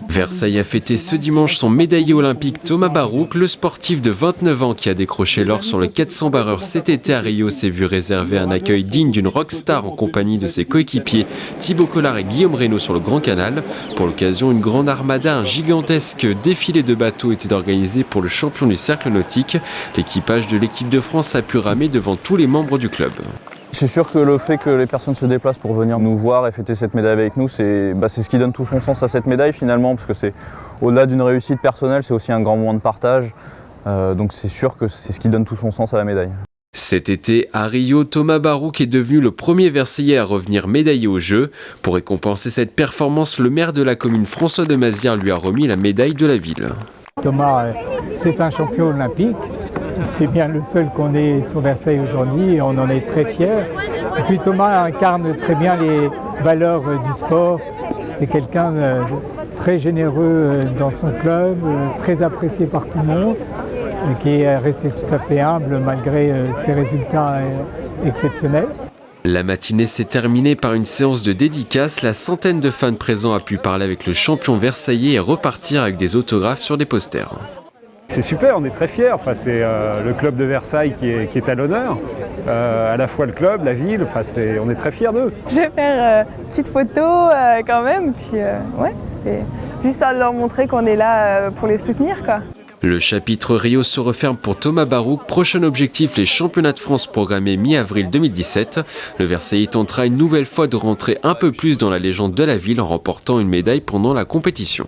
Versailles a fêté ce dimanche son médaillé olympique Thomas Barouk. Le sportif de 29 ans qui a décroché l'or sur le 400 barreur cet été à Rio s'est vu réserver un accueil digne d'une rockstar en compagnie de ses coéquipiers Thibaut Collard et Guillaume Reynaud sur le Grand Canal. Pour l'occasion, une grande armada, un gigantesque défilé de bateaux était organisé pour le champion du cercle nautique. L'équipage de l'équipe de France a pu ramer devant tous les membres du club. C'est sûr que le fait que les personnes se déplacent pour venir nous voir et fêter cette médaille avec nous, c'est ce qui donne tout son sens à cette médaille finalement, parce que c'est au-delà d'une réussite personnelle, c'est aussi un grand moment de partage. Donc c'est sûr que c'est ce qui donne tout son sens à la médaille. Cet été, à Rio, Thomas Barouk est devenu le premier Versaillais à revenir médaillé aux Jeux. Pour récompenser cette performance, le maire de la commune, François de Mazières, lui a remis la médaille de la ville. Thomas, c'est un champion olympique. C'est bien le seul qu'on ait sur Versailles aujourd'hui et on en est très fiers. Et puis Thomas incarne très bien les valeurs du sport. C'est quelqu'un de très généreux dans son club, très apprécié par tout le monde, qui est resté tout à fait humble malgré ses résultats exceptionnels. La matinée s'est terminée par une séance de dédicaces. La centaine de fans présents a pu parler avec le champion versaillais et repartir avec des autographes sur des posters. C'est super, on est très fiers. Enfin, c'est le club de Versailles qui est à l'honneur. À la fois le club, la ville, enfin, on est très fiers d'eux. Je vais faire une petite photo quand même. Puis ouais, c'est juste à leur montrer qu'on est là pour les soutenir, quoi. Le chapitre Rio se referme pour Thomas Barouk. Prochain objectif, les championnats de France programmés mi-avril 2017. Le Versaillais tentera une nouvelle fois de rentrer un peu plus dans la légende de la ville en remportant une médaille pendant la compétition.